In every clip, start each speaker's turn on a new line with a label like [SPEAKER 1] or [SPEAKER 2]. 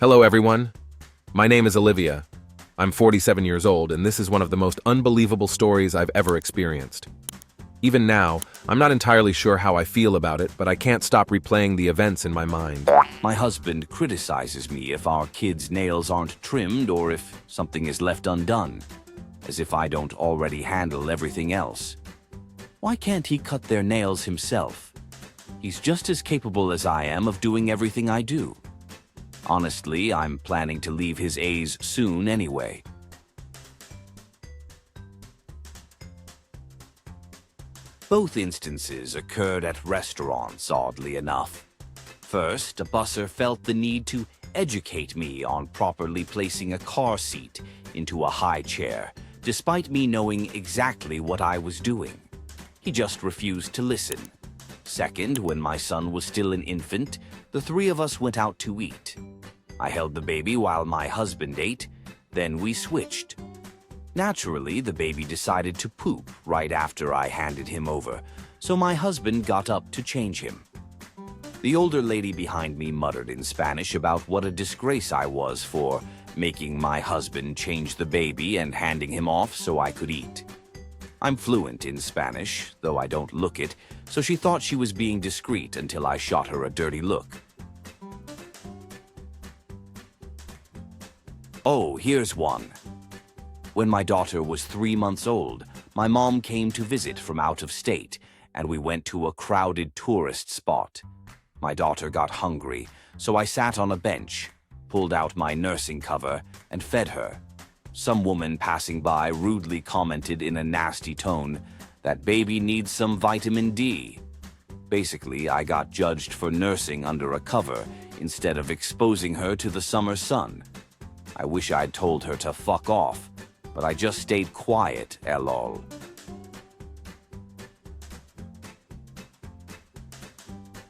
[SPEAKER 1] Hello, everyone. My name is Olivia. I'm 47 years old, and this is one of the most unbelievable stories I've ever experienced. Even now, I'm not entirely sure how I feel about it, but I can't stop replaying the events in my mind.
[SPEAKER 2] My husband criticizes me if our kids' nails aren't trimmed or if something is left undone, as if I don't already handle everything else. Why can't he cut their nails himself? He's just as capable as I am of doing everything I do. Honestly, I'm planning to leave his A's soon anyway. Both instances occurred at restaurants, oddly enough. First, a busser felt the need to educate me on properly placing a car seat into a high chair, despite me knowing exactly what I was doing. He just refused to listen. Second, when my son was still an infant, the three of us went out to eat. I held the baby while my husband ate, then we switched. Naturally, the baby decided to poop right after I handed him over, so my husband got up to change him. The older lady behind me muttered in Spanish about what a disgrace I was for making my husband change the baby and handing him off so I could eat. I'm fluent in Spanish, though I don't look it, so she thought she was being discreet until I shot her a dirty look. Oh, here's one. When my daughter was 3 months old, my mom came to visit from out of state, and we went to a crowded tourist spot. My daughter got hungry, so I sat on a bench, pulled out my nursing cover, and fed her. Some woman passing by rudely commented in a nasty tone, "That baby needs some vitamin D." Basically, I got judged for nursing under a cover instead of exposing her to the summer sun. I wish I'd told her to fuck off, but I just stayed quiet, lol.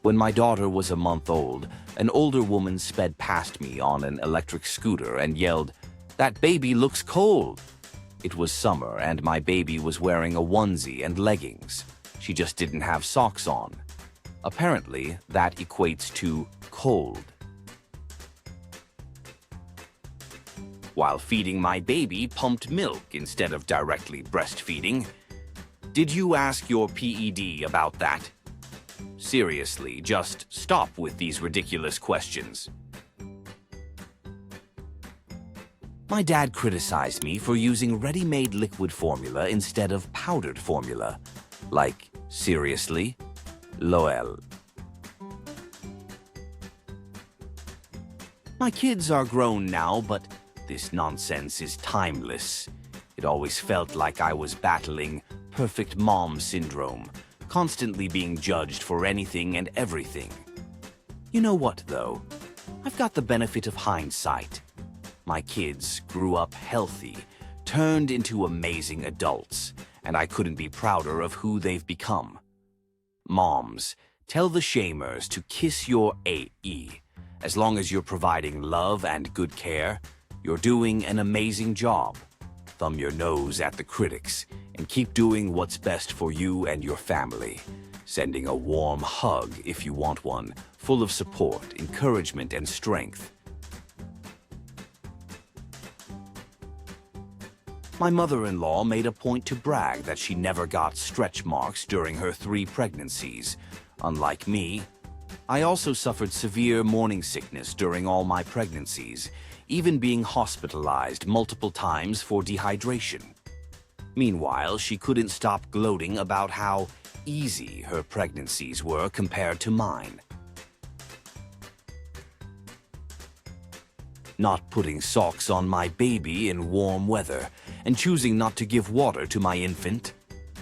[SPEAKER 2] When my daughter was a month old, an older woman sped past me on an electric scooter and yelled, "That baby looks cold." It was summer and my baby was wearing a onesie and leggings. She just didn't have socks on. Apparently, that equates to cold. While feeding my baby pumped milk instead of directly breastfeeding. Did you ask your PED about that? Seriously, just stop with these ridiculous questions. My dad criticized me for using ready-made liquid formula instead of powdered formula. Like, seriously? LOL. My kids are grown now, but this nonsense is timeless. It always felt like I was battling perfect mom syndrome, constantly being judged for anything and everything. You know what, though? I've got the benefit of hindsight. My kids grew up healthy, turned into amazing adults, and I couldn't be prouder of who they've become. Moms, tell the shamers to kiss your AE. As long as you're providing love and good care, you're doing an amazing job. Thumb your nose at the critics and keep doing what's best for you and your family. Sending a warm hug if you want one, full of support, encouragement, and strength. My mother-in-law made a point to brag that she never got stretch marks during her 3 pregnancies. Unlike me, I also suffered severe morning sickness during all my pregnancies, even being hospitalized multiple times for dehydration. Meanwhile, she couldn't stop gloating about how easy her pregnancies were compared to mine. Not putting socks on my baby in warm weather, and choosing not to give water to my infant.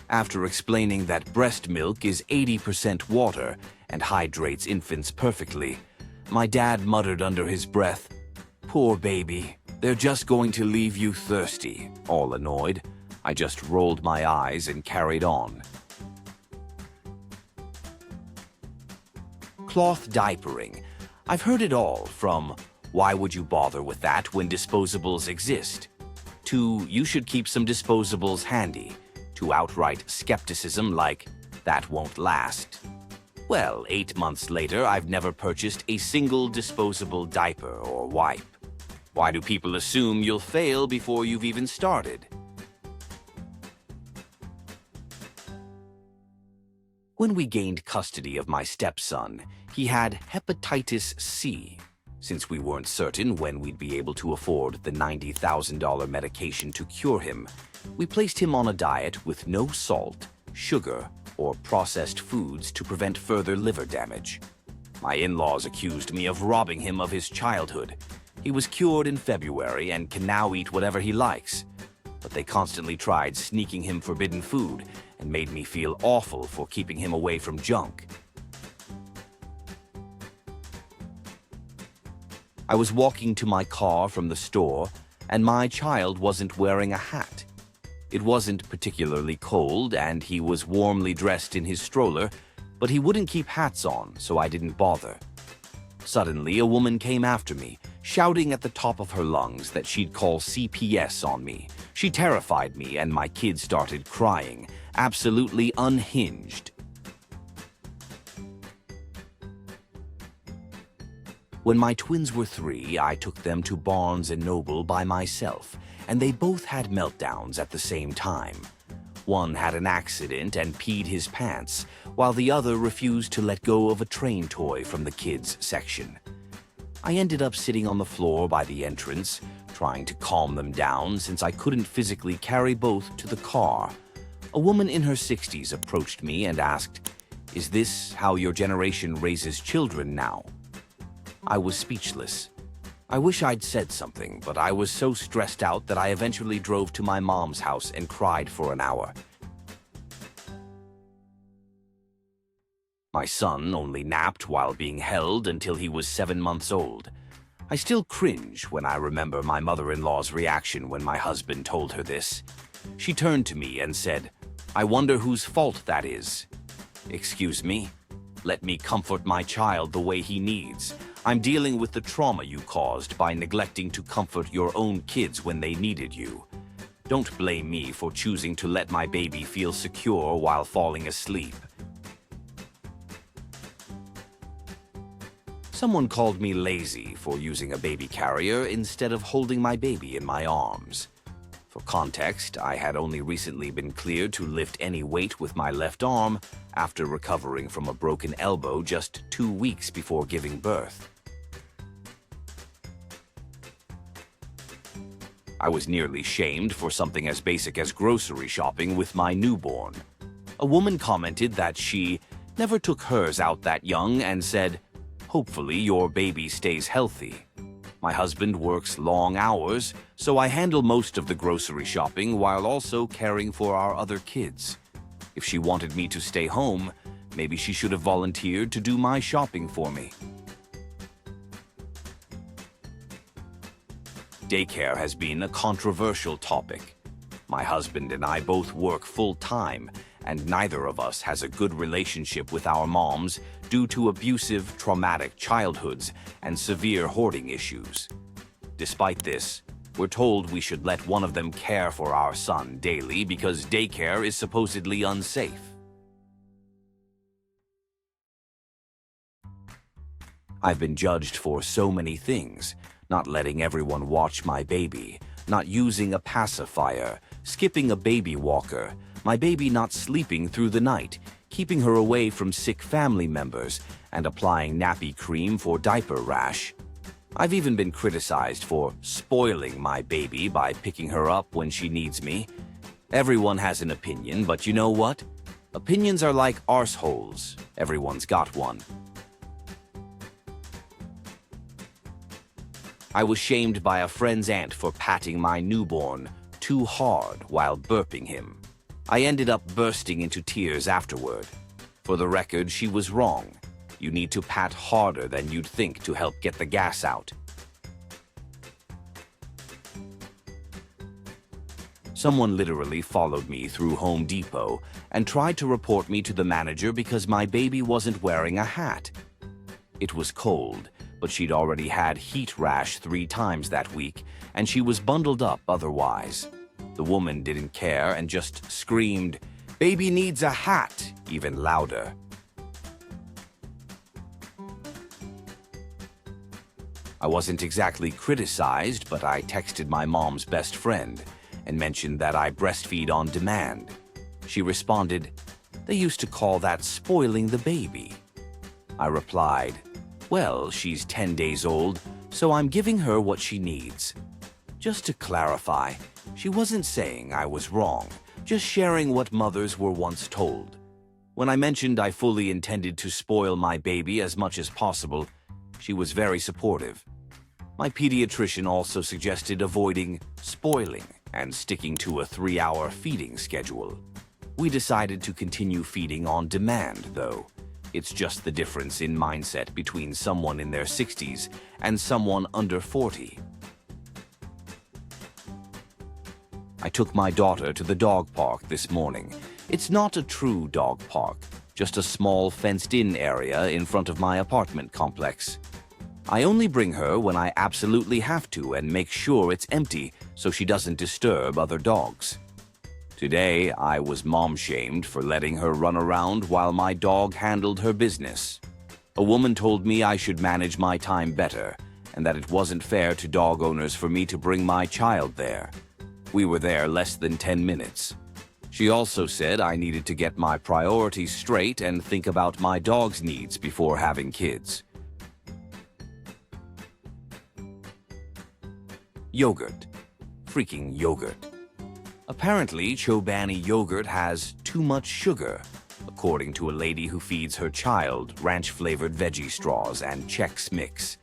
[SPEAKER 2] After explaining that breast milk is 80% water and hydrates infants perfectly, my dad muttered under his breath, "Poor baby, they're just going to leave you thirsty." All annoyed, I just rolled my eyes and carried on. Cloth diapering. I've heard it all from, "Why would you bother with that when disposables exist?" to "You should keep some disposables handy," to outright skepticism like, "That won't last." Well, 8 months later, I've never purchased a single disposable diaper or wipe. Why do people assume you'll fail before you've even started? When we gained custody of my stepson, he had hepatitis C. Since we weren't certain when we'd be able to afford the $90,000 medication to cure him, we placed him on a diet with no salt, sugar, or processed foods to prevent further liver damage. My in-laws accused me of robbing him of his childhood. He was cured in February and can now eat whatever he likes. But they constantly tried sneaking him forbidden food and made me feel awful for keeping him away from junk. I was walking to my car from the store, and my child wasn't wearing a hat. It wasn't particularly cold, and he was warmly dressed in his stroller, but he wouldn't keep hats on, so I didn't bother. Suddenly, a woman came after me, shouting at the top of her lungs that she'd call CPS on me. She terrified me, and my kid started crying, absolutely unhinged. When my twins were 3, I took them to Barnes & Noble by myself, and they both had meltdowns at the same time. One had an accident and peed his pants, while the other refused to let go of a train toy from the kids' section. I ended up sitting on the floor by the entrance, trying to calm them down since I couldn't physically carry both to the car. A woman in her 60s approached me and asked, "Is this how your generation raises children now?" I was speechless. I wish I'd said something, but I was so stressed out that I eventually drove to my mom's house and cried for an hour. My son only napped while being held until he was 7 months old. I still cringe when I remember my mother-in-law's reaction when my husband told her this. She turned to me and said, "I wonder whose fault that is." Excuse me? Let me comfort my child the way he needs. I'm dealing with the trauma you caused by neglecting to comfort your own kids when they needed you. Don't blame me for choosing to let my baby feel secure while falling asleep. Someone called me lazy for using a baby carrier instead of holding my baby in my arms. For context, I had only recently been cleared to lift any weight with my left arm after recovering from a broken elbow just 2 weeks before giving birth. I was nearly shamed for something as basic as grocery shopping with my newborn. A woman commented that she never took hers out that young and said, "Hopefully your baby stays healthy." My husband works long hours, so I handle most of the grocery shopping while also caring for our other kids. If she wanted me to stay home, maybe she should have volunteered to do my shopping for me. Daycare has been a controversial topic. My husband and I both work full-time, and neither of us has a good relationship with our moms due to abusive, traumatic childhoods and severe hoarding issues. Despite this, we're told we should let one of them care for our son daily because daycare is supposedly unsafe. I've been judged for so many things: not letting everyone watch my baby, not using a pacifier, skipping a baby walker, my baby not sleeping through the night, keeping her away from sick family members, and applying nappy cream for diaper rash. I've even been criticized for spoiling my baby by picking her up when she needs me. Everyone has an opinion, but you know what? Opinions are like arseholes. Everyone's got one. I was shamed by a friend's aunt for patting my newborn too hard while burping him. I ended up bursting into tears afterward. For the record, she was wrong. You need to pat harder than you'd think to help get the gas out. Someone literally followed me through Home Depot and tried to report me to the manager because my baby wasn't wearing a hat. It was cold, but she'd already had heat rash 3 times that week, and she was bundled up otherwise. The woman didn't care and just screamed, "Baby needs a hat," even louder. I wasn't exactly criticized, but I texted my mom's best friend and mentioned that I breastfeed on demand. She responded, "They used to call that spoiling the baby." I replied, "Well, she's 10 days old, so I'm giving her what she needs." Just to clarify, she wasn't saying I was wrong, just sharing what mothers were once told. When I mentioned I fully intended to spoil my baby as much as possible, she was very supportive. My pediatrician also suggested avoiding spoiling and sticking to a 3-hour feeding schedule. We decided to continue feeding on demand, though. It's just the difference in mindset between someone in their 60s and someone under 40. I took my daughter to the dog park this morning. It's not a true dog park, just a small fenced-in area in front of my apartment complex. I only bring her when I absolutely have to and make sure it's empty so she doesn't disturb other dogs. Today, I was mom-shamed for letting her run around while my dog handled her business. A woman told me I should manage my time better and that it wasn't fair to dog owners for me to bring my child there. We were there less than 10 minutes. She also said I needed to get my priorities straight and think about my dog's needs before having kids. Yogurt. Freaking yogurt. Apparently, Chobani yogurt has too much sugar, according to a lady who feeds her child ranch-flavored veggie straws and Chex Mix.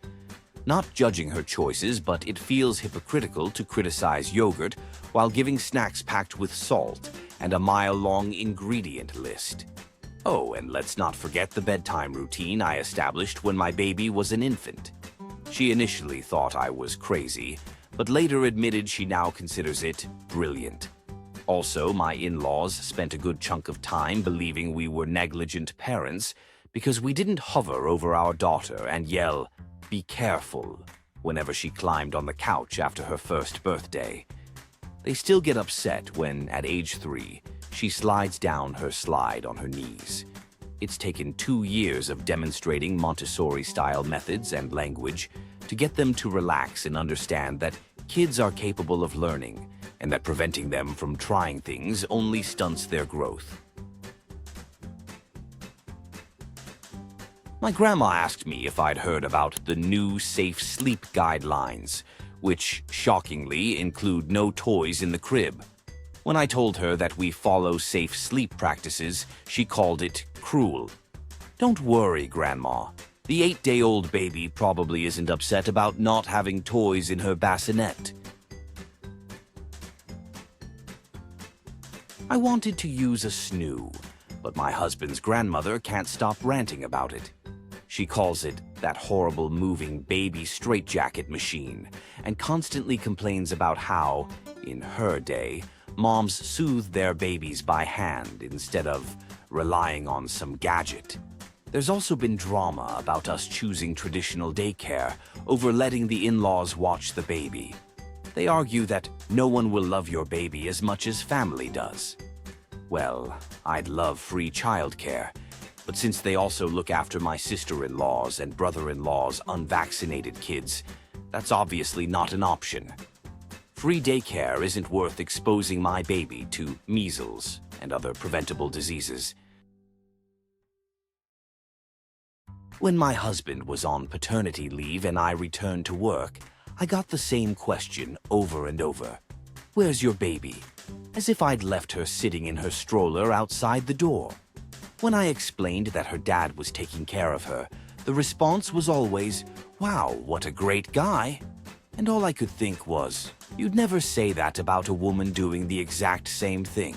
[SPEAKER 2] Not judging her choices, but it feels hypocritical to criticize yogurt while giving snacks packed with salt and a mile-long ingredient list. Oh, and let's not forget the bedtime routine I established when my baby was an infant. She initially thought I was crazy, but later admitted she now considers it brilliant. Also, my in-laws spent a good chunk of time believing we were negligent parents because we didn't hover over our daughter and yell, "Be careful," whenever she climbed on the couch after her first birthday. They still get upset when, at age 3, she slides down her slide on her knees. It's taken 2 years of demonstrating Montessori-style methods and language to get them to relax and understand that kids are capable of learning and that preventing them from trying things only stunts their growth. My grandma asked me if I'd heard about the new safe sleep guidelines, which, shockingly, include no toys in the crib. When I told her that we follow safe sleep practices, she called it cruel. Don't worry, Grandma. The 8-day-old baby probably isn't upset about not having toys in her bassinet. I wanted to use a snoo, but my husband's grandmother can't stop ranting about it. She calls it that horrible moving baby straitjacket machine and constantly complains about how, in her day, moms soothed their babies by hand instead of relying on some gadget. There's also been drama about us choosing traditional daycare over letting the in-laws watch the baby. They argue that no one will love your baby as much as family does. Well, I'd love free childcare, but since they also look after my sister-in-law's and brother-in-law's unvaccinated kids, that's obviously not an option. Free daycare isn't worth exposing my baby to measles and other preventable diseases. When my husband was on paternity leave and I returned to work, I got the same question over and over. "Where's your baby?" As if I'd left her sitting in her stroller outside the door. When I explained that her dad was taking care of her, the response was always, "Wow, what a great guy." And all I could think was, you'd never say that about a woman doing the exact same thing.